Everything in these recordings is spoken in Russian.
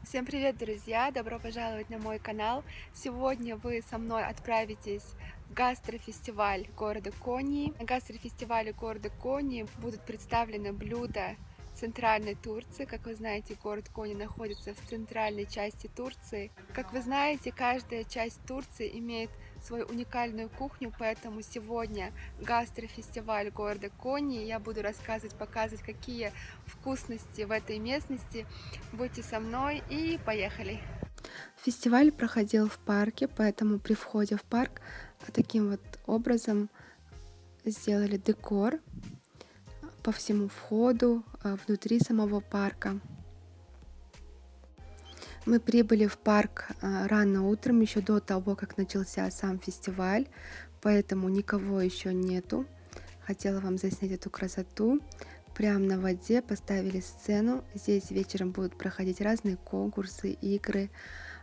Всем привет, друзья! Добро пожаловать на мой канал! Сегодня вы со мной отправитесь в гастрофестиваль города Кони. На гастрофестивале города Кони будут представлены блюда центральной Турции. Как вы знаете, город Кони находится в центральной части Турции. Как вы знаете, каждая часть Турции имеет свою уникальную кухню, поэтому сегодня гастрофестиваль города Кони. Я буду рассказывать, показывать, какие вкусности в этой местности. Будьте со мной и поехали! Фестиваль проходил в парке, поэтому при входе в парк таким вот образом сделали декор по всему входу, внутри самого парка. Мы прибыли в парк рано утром, еще до того, как начался сам фестиваль, поэтому никого еще нету. Хотела вам заснять эту красоту. Прямо на воде поставили сцену. Здесь вечером будут проходить разные конкурсы, игры,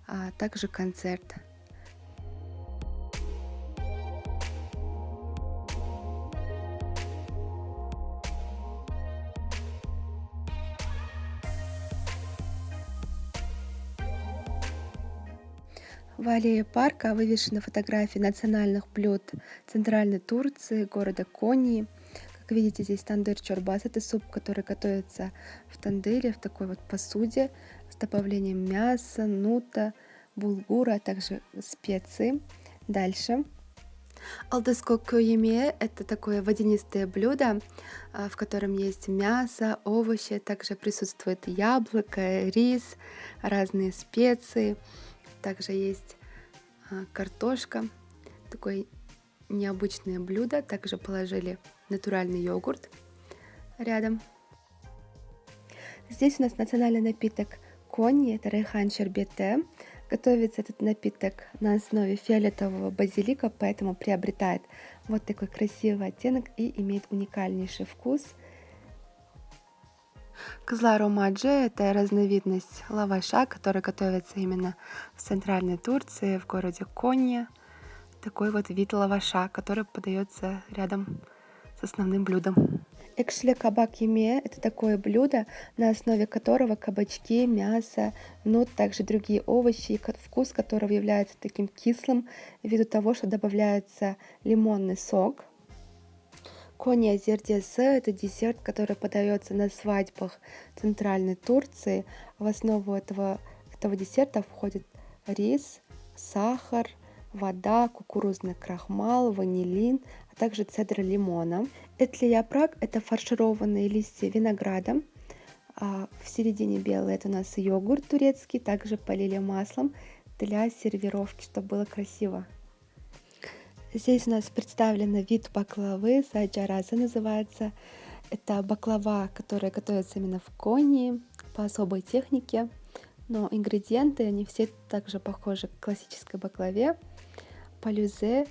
а также концерт. В аллее парка вывешены фотографии национальных блюд центральной Турции, города Конии. Как видите, здесь тандыр чорбас. Это суп, который готовится в тандыре, в такой вот посуде с добавлением мяса, нута, булгура, а также специи. Дальше. Алдыскок кöyеме – это такое водянистое блюдо, в котором есть мясо, овощи, также присутствует яблоко, рис, разные специи. Также есть картошка, такое необычное блюдо. Также положили натуральный йогурт рядом. Здесь у нас национальный напиток кони, это райхан шербете. Готовится этот напиток на основе фиолетового базилика, поэтому приобретает вот такой красивый оттенок и имеет уникальнейший вкус. Кызлар омаджи – это разновидность лаваша, который готовится именно в центральной Турции, в городе Конья. Такой вот вид лаваша, который подается рядом с основным блюдом. Экшли кабак еме – это такое блюдо, на основе которого кабачки, мясо, нут, также другие овощи, вкус которого является таким кислым ввиду того, что добавляется лимонный сок. Кони зердесы – это десерт, который подается на свадьбах центральной Турции. В основу этого десерта входит рис, сахар, вода, кукурузный крахмал, ванилин, а также цедра лимона. Этли-япрак – это фаршированные листья винограда. В середине белый – это у нас йогурт турецкий, также полили маслом для сервировки, чтобы было красиво. Здесь у нас представлен вид баклавы, саджараза называется. Это баклава, которая готовится именно в Конии по особой технике, но ингредиенты, они все также похожи к классической баклаве. Палюзе,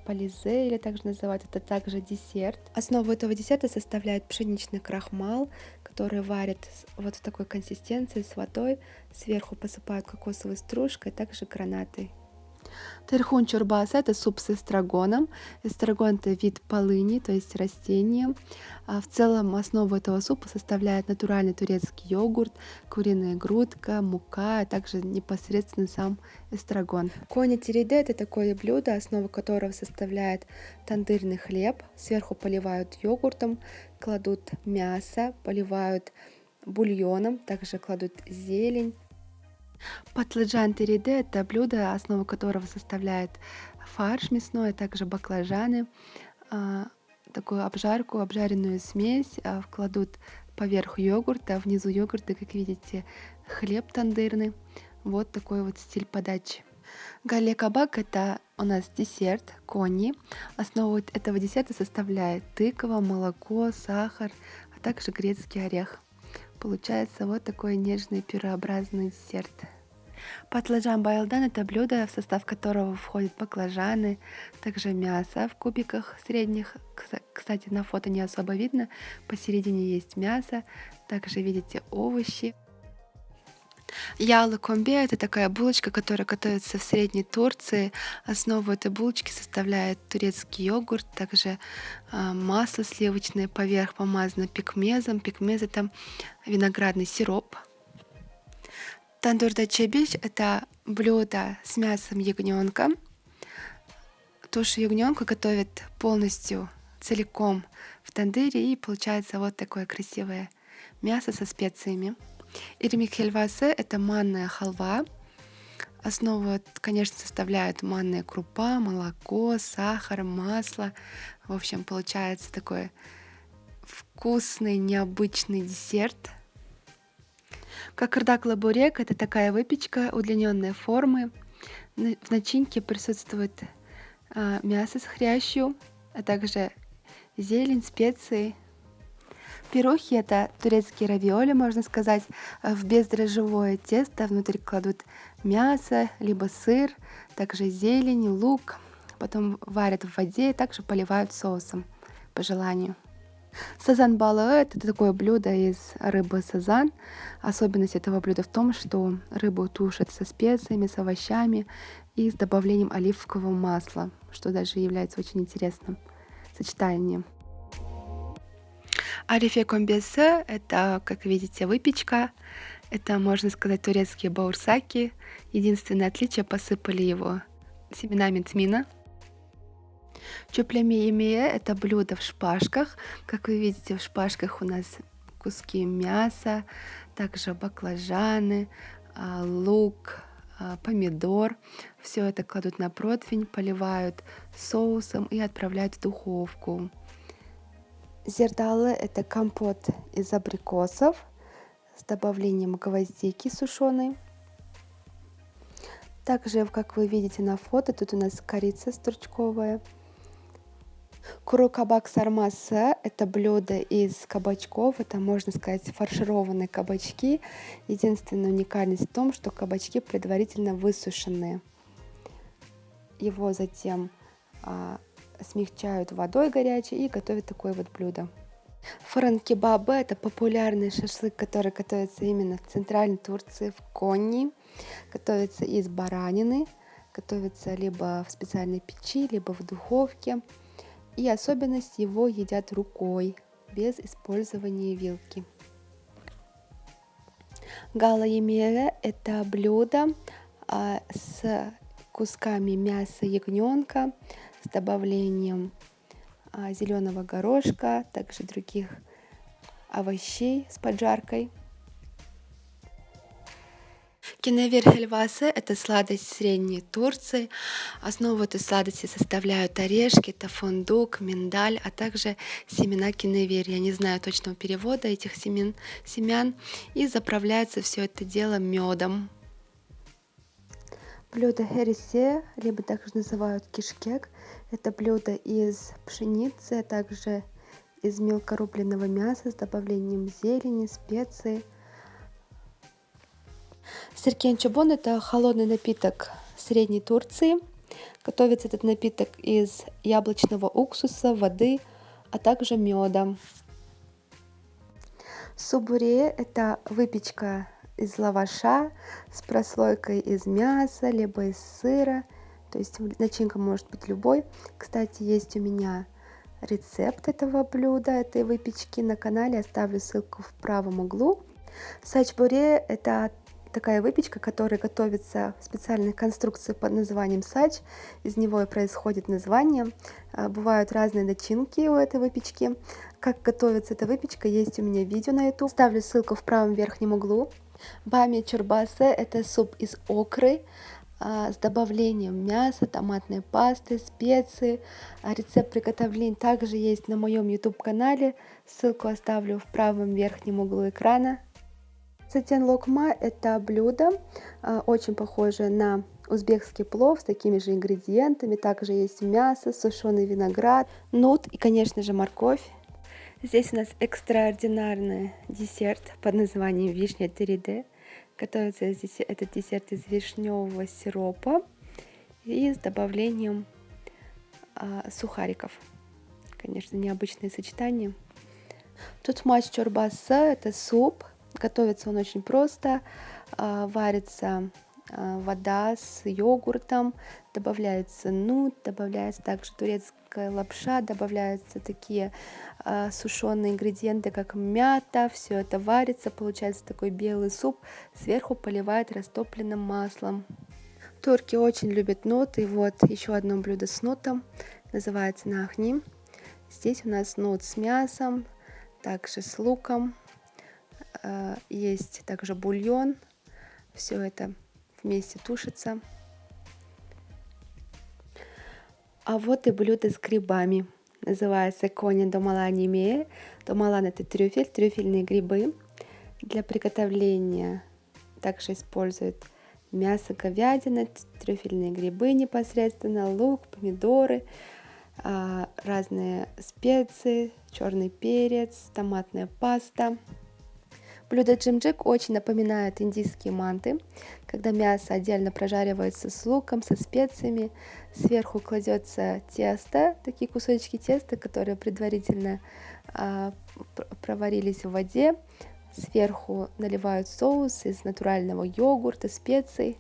пализе или также называют, это также десерт. Основу этого десерта составляет пшеничный крахмал, который варят вот в такой консистенции с водой. Сверху посыпают кокосовой стружкой, также гранатой. Терхун чорбаса – это суп с эстрагоном. Эстрагон – это вид полыни, то есть растение. В целом основу этого супа составляет натуральный турецкий йогурт, куриная грудка, мука, а также непосредственно сам эстрагон. Кони тириде – это такое блюдо, основу которого составляет тандырный хлеб. Сверху поливают йогуртом, кладут мясо, поливают бульоном, также кладут зелень. Патlıcan тириде – это блюдо, основу которого составляет фарш мясной, а также баклажаны. Такую обжарку, обжаренную смесь кладут поверх йогурта, внизу йогурта, как видите, хлеб тандырный. Вот такой вот стиль подачи. Гале кабак – это у нас десерт, кони. Основу этого десерта составляет тыква, молоко, сахар, а также грецкий орех. Получается вот такой нежный пюреобразный десерт. Патlıcan байылдан – это блюдо, в состав которого входят баклажаны, также мясо в кубиках средних. Кстати, на фото не особо видно, посередине есть мясо, также видите овощи. Яла комбе – это такая булочка, которая готовится в Средней Турции. Основу этой булочки составляет турецкий йогурт, также масло сливочное, поверх помазано пекмезом. Пекмез – это виноградный сироп. Тандур да чебич — это блюдо с мясом ягненка. Тушу ягненка готовят полностью целиком в тандыре, и получается вот такое красивое мясо со специями. Ирмик хельвасе — это манная халва. Основу, конечно, составляют манная крупа, молоко, сахар, масло. В общем, получается такой вкусный, необычный десерт. Какырдак лабурек — это такая выпечка удлиненной формы. В начинке присутствует мясо с хрящью, а также зелень, специи. Пирохи — это турецкие равиоли, можно сказать. В бездрожжевое тесто внутрь кладут мясо, либо сыр, также зелень, лук. Потом варят в воде и также поливают соусом по желанию. Сазан балаэ — это такое блюдо из рыбы сазан. Особенность этого блюда в том, что рыбу тушат со специями, с овощами и с добавлением оливкового масла, что даже является очень интересным сочетанием. Арифе комбесе — это, как видите, выпечка. Это, можно сказать, турецкие баурсаки. Единственное отличие — посыпали его семенами тмина. Чуплеми емие — это блюдо в шпажках. Как вы видите, в шпажках у нас куски мяса, также баклажаны, лук, помидор. Все это кладут на противень, поливают соусом и отправляют в духовку. Зердалы — это компот из абрикосов с добавлением гвоздики сушеной. Также, как вы видите на фото, тут у нас корица стручковая. Куру-кабак сармаса — это блюдо из кабачков. Это, можно сказать, фаршированные кабачки. Единственная уникальность в том, что кабачки предварительно высушенные. Его затем смягчают водой горячей и готовят такое вот блюдо. Фаран-кебабы — это популярный шашлык, который готовится именно в центральной Турции, в Коньи. Готовится из баранины, готовится либо в специальной печи, либо в духовке. И особенность — его едят рукой, без использования вилки. Гала емере — это блюдо с кусками мяса ягненка, с добавлением зеленого горошка, также других овощей с поджаркой. Киневир хельвасе — это сладость Средней Турции. Основу этой сладости составляют орешки, это фундук, миндаль, а также семена киневир. Я не знаю точного перевода этих семян. И заправляется все это дело медом. Блюдо херисе, либо также называют кишкек, это блюдо из пшеницы, а также из мелкорубленного мяса с добавлением зелени, специй. Сиркен чабон — это холодный напиток Средней Турции. Готовится этот напиток из яблочного уксуса, воды, а также меда. Субуре — это выпечка из лаваша с прослойкой из мяса, либо из сыра. То есть начинка может быть любой. Кстати, есть у меня рецепт этого блюда, этой выпечки на канале. Оставлю ссылку в правом углу. Сачбуре — это такая выпечка, которая готовится в специальной конструкции под названием сач. Из него и происходит название. Бывают разные начинки у этой выпечки. Как готовится эта выпечка, есть у меня видео на YouTube. Ставлю ссылку в правом верхнем углу. Бами чурбасе — это суп из окры с добавлением мяса, томатной пасты, специи. Рецепт приготовления также есть на моем YouTube канале. Ссылку оставлю в правом верхнем углу экрана. Сатен локма — это блюдо, очень похоже на узбекский плов с такими же ингредиентами. Также есть мясо, сушеный виноград, нут и, конечно же, морковь. Здесь у нас экстраординарный десерт под названием вишня териде. Готовится здесь этот десерт из вишневого сиропа и с добавлением сухариков. Конечно, необычное сочетание. Тутмач чорбаса — это суп. Готовится он очень просто. Варится вода с йогуртом, добавляется нут, добавляется также турецкая лапша, добавляются такие сушеные ингредиенты, как мята, все это варится, получается такой белый суп, сверху поливают растопленным маслом. Турки очень любят нут, и вот еще одно блюдо с нутом, называется нахни. Здесь у нас нут с мясом, также с луком, есть также бульон, все это вместе тушится. А вот и блюдо с грибами. Называется коня домаланime. Домалан — это трюфель, трюфельные грибы. Для приготовления также используют мясо, говядина, трюфельные грибы непосредственно, лук, помидоры, разные специи, черный перец, томатная паста. Блюдо джимджик очень напоминает индийские манты, когда мясо отдельно прожаривается с луком, со специями, сверху кладется тесто, такие кусочки теста, которые предварительно проварились в воде, сверху наливают соус из натурального йогурта, специй.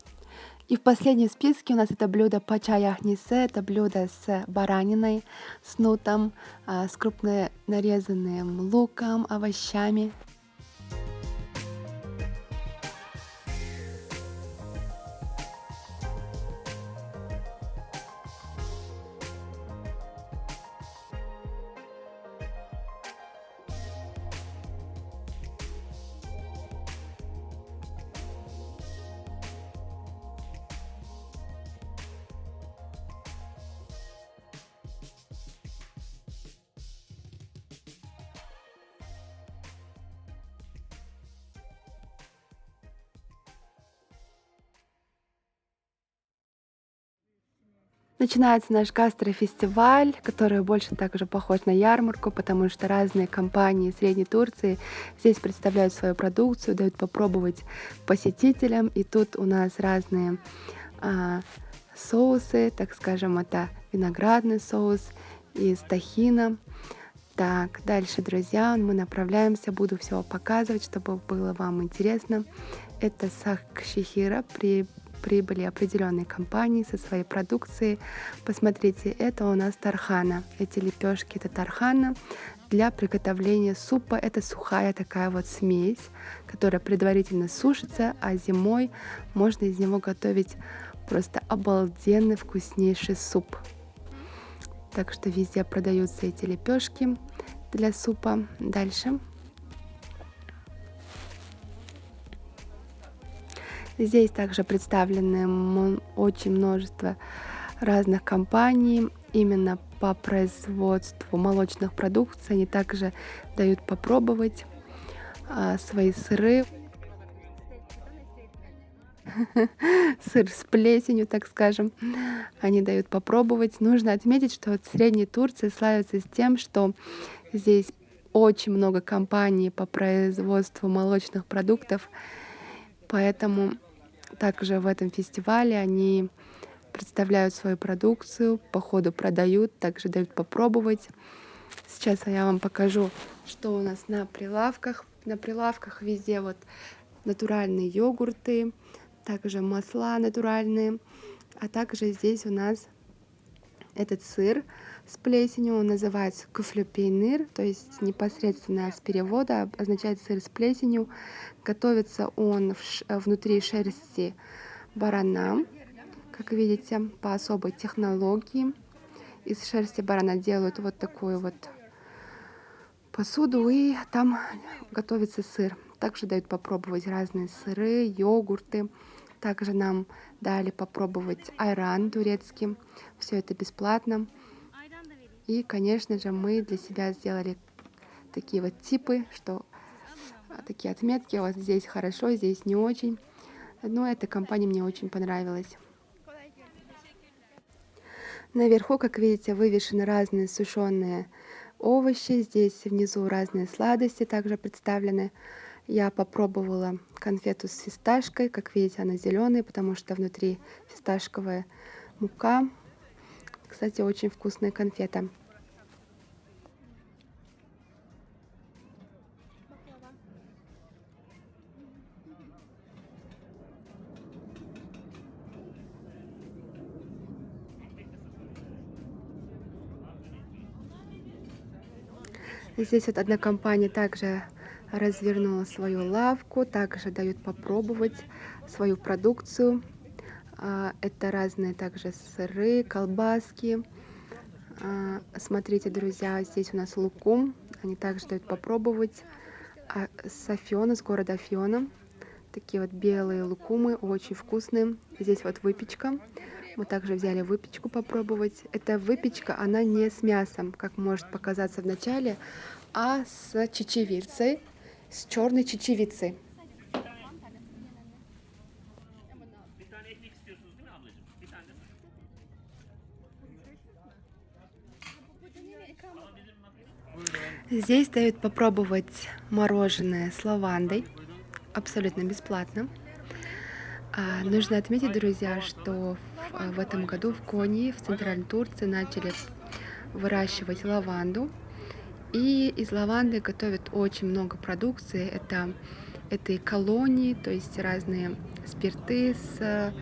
И в последнем списке у нас это блюдо пачаяхнисе, это блюдо с бараниной, с нутом, с крупно нарезанным луком, овощами. Начинается наш гастрофестиваль, который больше также похож на ярмарку, потому что разные компании Средней Турции здесь представляют свою продукцию, дают попробовать посетителям. И тут у нас разные соусы, так скажем, это виноградный соус из тахина. Так, дальше, друзья, мы направляемся, буду все показывать, чтобы было вам интересно. Это сак-шихира, прибыли определенной компании со своей продукцией. Посмотрите, это у нас тархана. Эти лепешки — это тархана для приготовления супа. Это сухая такая вот смесь, которая предварительно сушится, а зимой можно из него готовить просто обалденный вкуснейший суп. Так что везде продаются эти лепешки для супа. Дальше. Здесь также представлены очень множество разных компаний именно по производству молочных продуктов. Они также дают попробовать свои сыры. Сыр с плесенью, так скажем, они дают попробовать. Нужно отметить, что вот Средняя Турция славится тем, что здесь очень много компаний по производству молочных продуктов, поэтому также в этом фестивале они представляют свою продукцию, по ходу продают, также дают попробовать. Сейчас я вам покажу, что у нас на прилавках. На прилавках везде вот натуральные йогурты, также масла натуральные, а также здесь у нас этот сыр с плесенью, он называется куфлю-пейнир, то есть непосредственно с перевода означает сыр с плесенью. Готовится он внутри шерсти барана, как видите, по особой технологии. Из шерсти барана делают вот такую вот посуду, и там готовится сыр. Также дают попробовать разные сыры, йогурты. Также нам дали попробовать айран турецкий. Все это бесплатно. И, конечно же, мы для себя сделали такие вот типы, что такие отметки. Вот здесь хорошо, здесь не очень. Но эта компания мне очень понравилась. Наверху, как видите, вывешены разные сушеные овощи. Здесь внизу разные сладости также представлены. Я попробовала конфету с фисташкой. Как видите, она зеленая, потому что внутри фисташковая мука. Кстати, очень вкусная конфета. Здесь вот одна компания также развернула свою лавку, также дают попробовать свою продукцию. Это разные также сыры, колбаски. Смотрите, друзья, здесь у нас лукум. Они также дают попробовать. С Афиона, с города Афиона. Такие вот белые лукумы, очень вкусные. Здесь вот выпечка. Мы также взяли выпечку попробовать. Эта выпечка, она не с мясом, как может показаться в начале, а с чечевицей, с черной чечевицей. Здесь дают попробовать мороженое с лавандой, абсолютно бесплатно. Нужно отметить, друзья, что в этом году в Конии, в Центральной Турции, начали выращивать лаванду. И из лаванды готовят очень много продукции. Это и колонии, то есть разные спирты с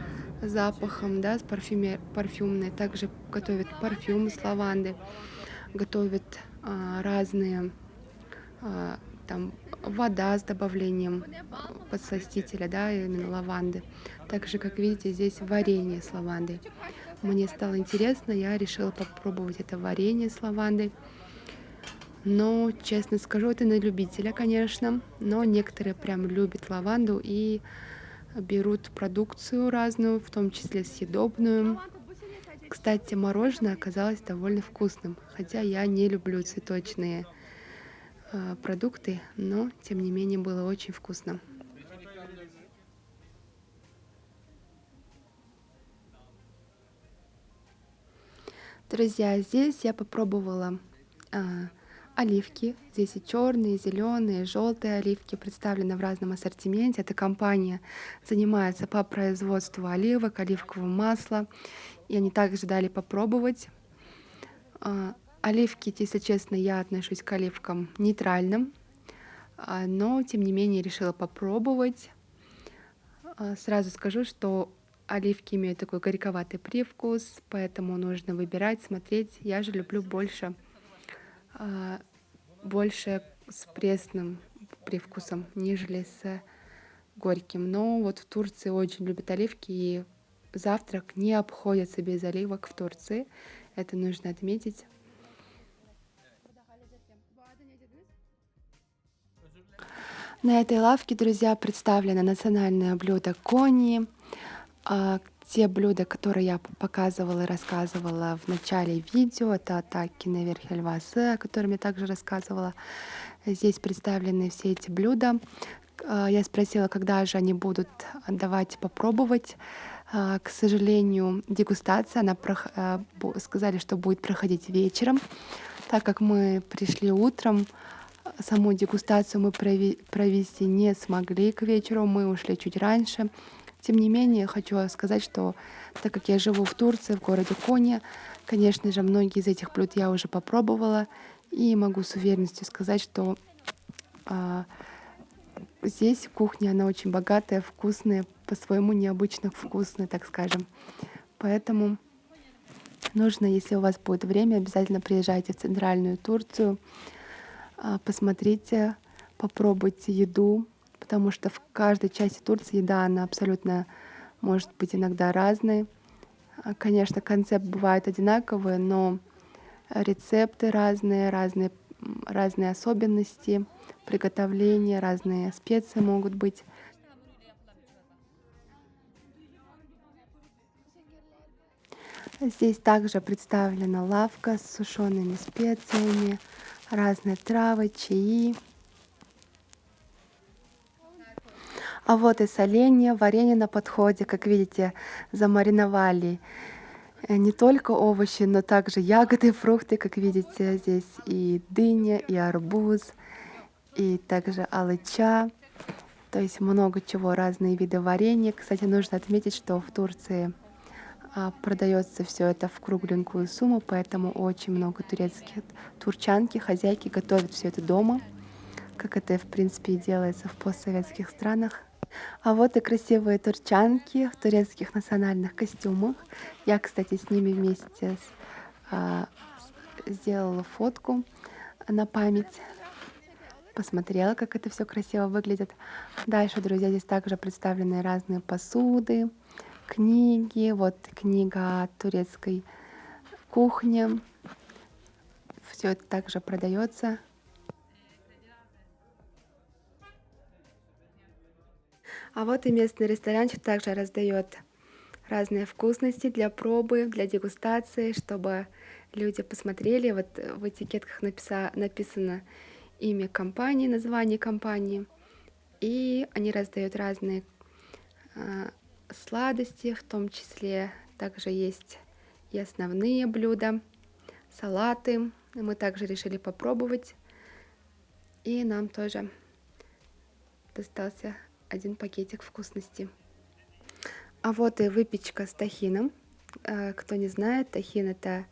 запахом, да, с парфюмные. Также готовят парфюм с лаванды, готовят разные там вода с добавлением подсластителя, да, именно лаванды. Также, как видите, здесь варенье с лавандой. Мне стало интересно, я решила попробовать это варенье с лавандой. Но, честно скажу, это на любителя, конечно. Но некоторые прям любят лаванду и берут продукцию разную, в том числе съедобную. Кстати, мороженое оказалось довольно вкусным, хотя я не люблю цветочные продукты, но тем не менее было очень вкусно. Друзья, здесь я попробовала оливки. Здесь и черные, и зеленые, и желтые оливки представлены в разном ассортименте. Эта компания занимается по производству оливок, оливкового масла. И они также дали попробовать. Оливки, если честно, я отношусь к оливкам нейтральным, но тем не менее решила попробовать. Сразу скажу, что оливки имеют такой горьковатый привкус, поэтому нужно выбирать, смотреть. Я же люблю больше с пресным привкусом, нежели с горьким. Но вот в Турции очень любят оливки, и завтрак не обходится без оливок в Турции. Это нужно отметить. На этой лавке, друзья, представлено национальное блюдо кони. Те блюда, которые я показывала и рассказывала в начале видео, это атаки наверх хельвасы, о котором я также рассказывала. Здесь представлены все эти блюда. Я спросила, когда же они будут давать попробовать. К сожалению, дегустация, сказали, что будет проходить вечером. Так как мы пришли утром, саму дегустацию мы провести не смогли к вечеру, мы ушли чуть раньше. Тем не менее, хочу сказать, что так как я живу в Турции, в городе Коня, конечно же, многие из этих блюд я уже попробовала, и могу с уверенностью сказать, что здесь кухня, она очень богатая, вкусная, по-своему необычно вкусная, так скажем. Поэтому нужно, если у вас будет время, обязательно приезжайте в Центральную Турцию, посмотрите, попробуйте еду, потому что в каждой части Турции еда, она абсолютно может быть иногда разной. Конечно, концепт бывает одинаковый, но рецепты разные особенности приготовления, разные специи могут быть. Здесь также представлена лавка с сушеными специями, разные травы, чаи. А вот и соленья, варенье на подходе. Как видите, замариновали не только овощи, но также ягоды, фрукты. Как видите, здесь и дыня, и арбуз, и также алыча. То есть много чего, разные виды варенья. Кстати, нужно отметить, что в Турции продается все это в кругленькую сумму, поэтому очень много турчанки, хозяйки готовят все это дома, как это, в принципе, и делается в постсоветских странах. А вот и красивые турчанки в турецких национальных костюмах. Я, кстати, с ними вместе сделала фотку. на память. Посмотрела, как это все красиво выглядит. Дальше, друзья, здесь также представлены разные посуды, книги. Вот книга о турецкой кухне. Все это также продается. А вот и местный ресторанчик также раздает разные вкусности для пробы, для дегустации, чтобы люди посмотрели. Вот в этикетках написано имя компании, название компании. И они раздают разные сладости, в том числе также есть и основные блюда, салаты. Мы также решили попробовать. И нам тоже достался один пакетик вкусности. А вот и выпечка с тахином. Кто не знает, тахин — это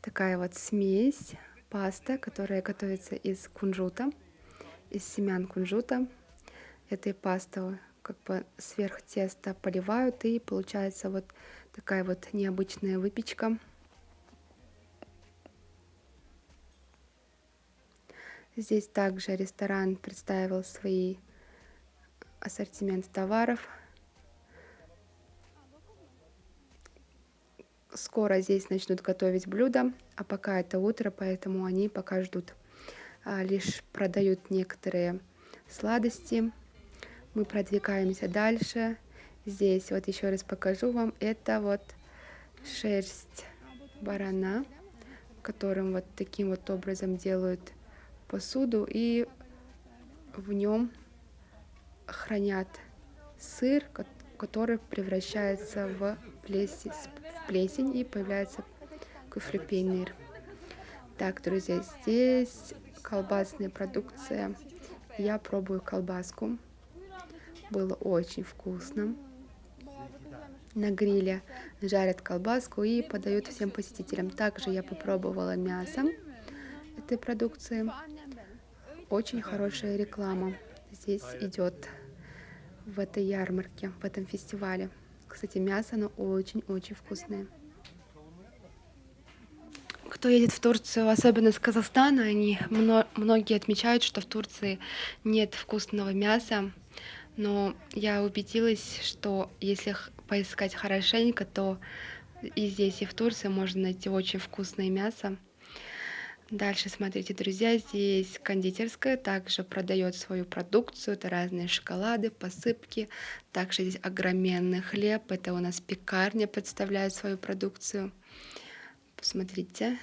такая вот смесь, паста, которая готовится из кунжута, из семян кунжута. Этой пастой как бы сверх теста поливают, и получается вот такая вот необычная выпечка. Здесь также ресторан представил свои ассортимент товаров. Скоро здесь начнут готовить блюда, а пока это утро, поэтому они пока ждут. Лишь продают некоторые сладости. Мы продвигаемся дальше. Здесь вот еще раз покажу вам. Это вот шерсть барана, которым вот таким вот образом делают посуду, и в нем хранят сыр, который превращается в плесень, и появляется куфрепейнир. Так, друзья, здесь колбасная продукция. Я пробую колбаску. Было очень вкусно. На гриле жарят колбаску и подают всем посетителям. Также я попробовала мясо этой продукции. Очень хорошая реклама здесь идет в этой ярмарке, в этом фестивале. Кстати, мясо, оно очень-очень вкусное. Кто едет в Турцию, особенно с Казахстана, многие отмечают, что в Турции нет вкусного мяса. Но я убедилась, что если поискать хорошенько, то и здесь, и в Турции можно найти очень вкусное мясо. Дальше, смотрите, друзья, здесь кондитерская также продает свою продукцию. Это разные шоколады, посыпки. Также здесь огроменный хлеб. Это у нас пекарня представляет свою продукцию. Посмотрите.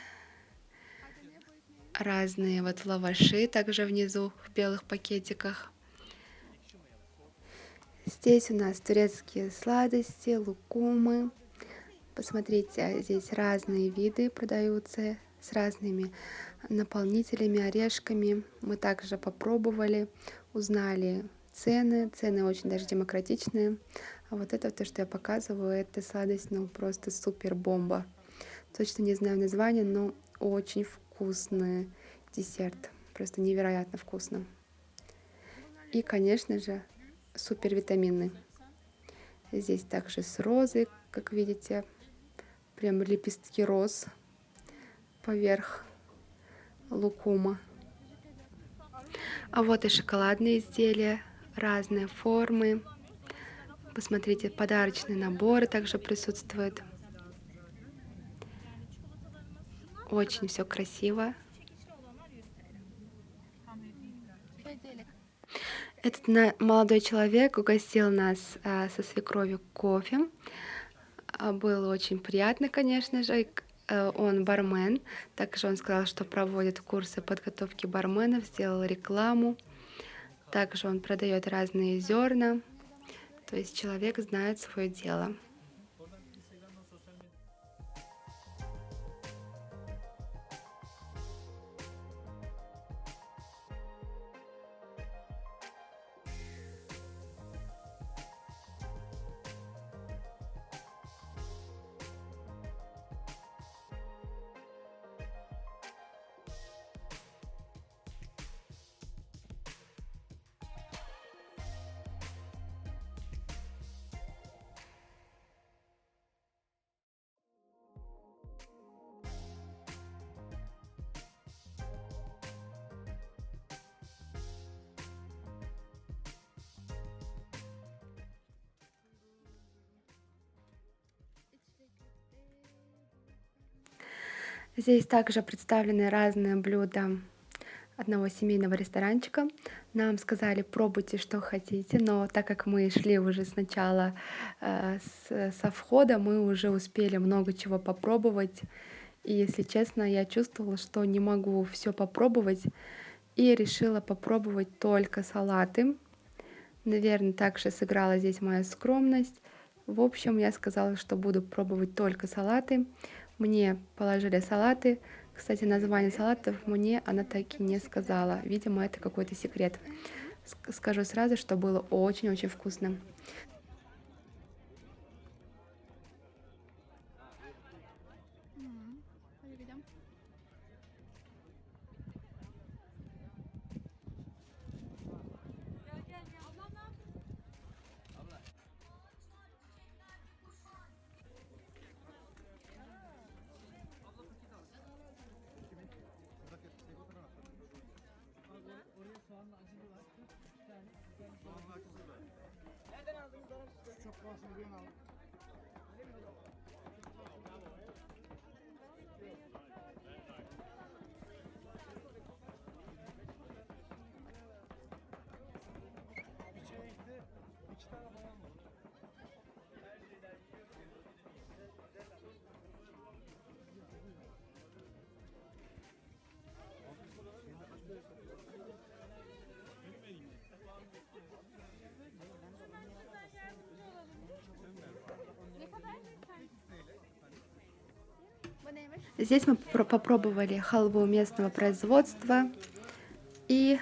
Разные вот лаваши также внизу в белых пакетиках. Здесь у нас турецкие сладости, лукумы. Посмотрите, здесь разные виды продаются с разными наполнителями, орешками. Мы также попробовали, узнали цены. Цены очень даже демократичные. А вот это, то, что я показываю, это сладость, ну просто супер бомба. Точно не знаю название, но очень вкусный десерт. Просто невероятно вкусно. И, конечно же, супер витаминный. Здесь также с розой, как видите, прям лепестки роз поверх лукума. А вот и шоколадные изделия, разные формы. Посмотрите, подарочные наборы также присутствуют. Очень все красиво. Этот молодой человек угостил нас со свекровью кофе. Было очень приятно, конечно же. Он бармен. Также он сказал, что проводит курсы подготовки барменов, сделал рекламу. Также он продает разные зерна. То есть человек знает свое дело. Здесь также представлены разные блюда одного семейного ресторанчика. Нам сказали, пробуйте, что хотите, но так как мы шли уже сначала со входа, мы уже успели много чего попробовать. И, если честно, я чувствовала, что не могу все попробовать, и решила попробовать только салаты. Наверное, также сыграла здесь моя скромность. В общем, я сказала, что буду пробовать только салаты. Мне положили салаты. Кстати, название салатов мне она так и не сказала. Видимо, это какой-то секрет. Скажу сразу, что было очень-очень вкусно. Здесь мы попробовали халву местного производства и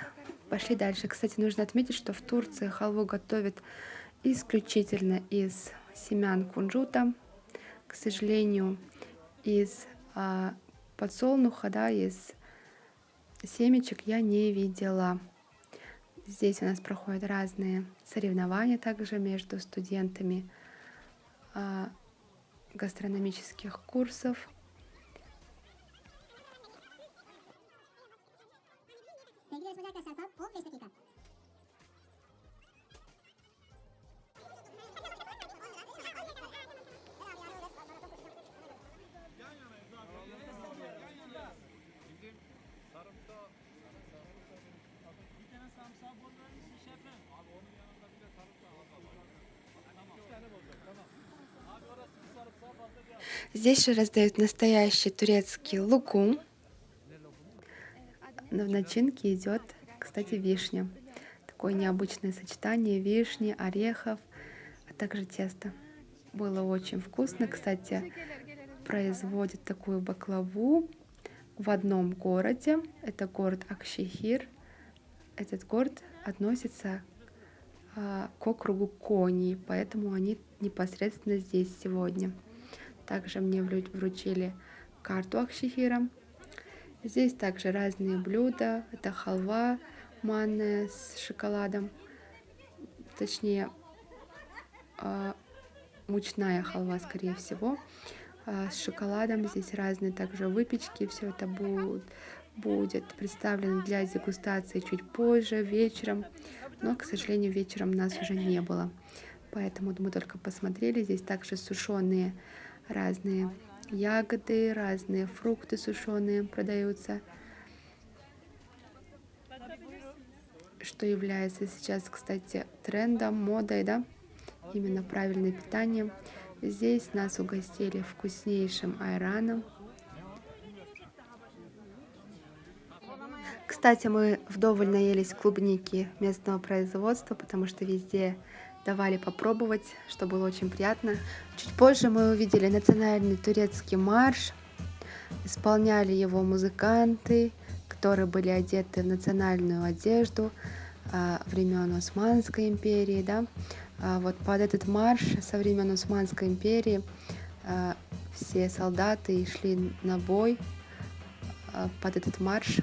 пошли дальше. Кстати, нужно отметить, что в Турции халву готовят исключительно из семян кунжута. К сожалению, из подсолнуха, да, из семечек я не видела. Здесь у нас проходят разные соревнования также между студентами гастрономических курсов. Здесь же раздают настоящий турецкий лукум. Но в начинке идет, кстати, вишня. Такое необычное сочетание вишни, орехов, а также теста. Было очень вкусно. Кстати, производят такую баклаву в одном городе. Это город Акшехир. Этот город относится к округу Кони, поэтому они непосредственно здесь сегодня. Также мне вручили карту Акшехира. Здесь также разные блюда. Это халва манная с шоколадом. Точнее, мучная халва, скорее всего, с шоколадом. Здесь разные также выпечки. Все это будет представлено для дегустации чуть позже, вечером. Но, к сожалению, вечером нас уже не было. Поэтому мы только посмотрели. Здесь также сушеные разные ягоды, разные фрукты сушеные продаются, что является сейчас, кстати, трендом, модой, да, именно правильное питание. Здесь нас угостили вкуснейшим айраном. Кстати, мы вдоволь наелись клубники местного производства, потому что везде давали попробовать, что было очень приятно. Чуть позже мы увидели национальный турецкий марш. Исполняли его музыканты, которые были одеты в национальную одежду времен Османской империи. Да? Вот под этот марш со времен Османской империи все солдаты шли на бой под этот марш.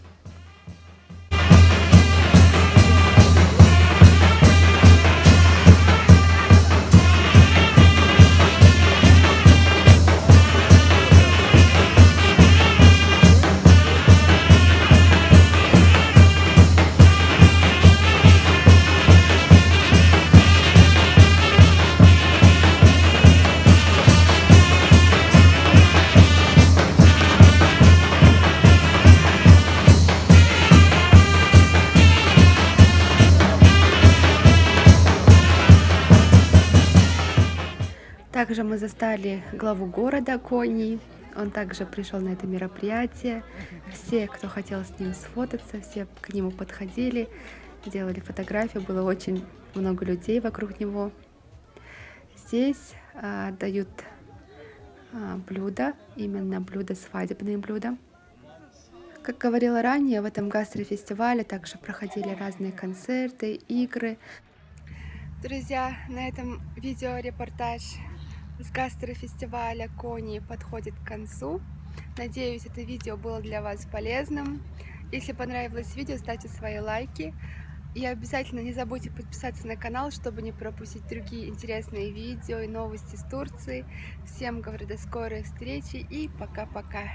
Также мы застали главу города Кони. Он также пришел на это мероприятие. Все, кто хотел с ним сфотаться, все к нему подходили, делали фотографии. Было очень много людей вокруг него. Здесь дают блюда, именно блюда, свадебные блюда. Как говорила ранее, в этом гастрофестивале также проходили разные концерты, игры. Друзья, на этом видеорепортаж с гастрофестиваля Кони подходит к концу. Надеюсь, это видео было для вас полезным. Если понравилось видео, ставьте свои лайки. И обязательно не забудьте подписаться на канал, чтобы не пропустить другие интересные видео и новости с Турции. Всем говорю до скорой встречи и пока-пока.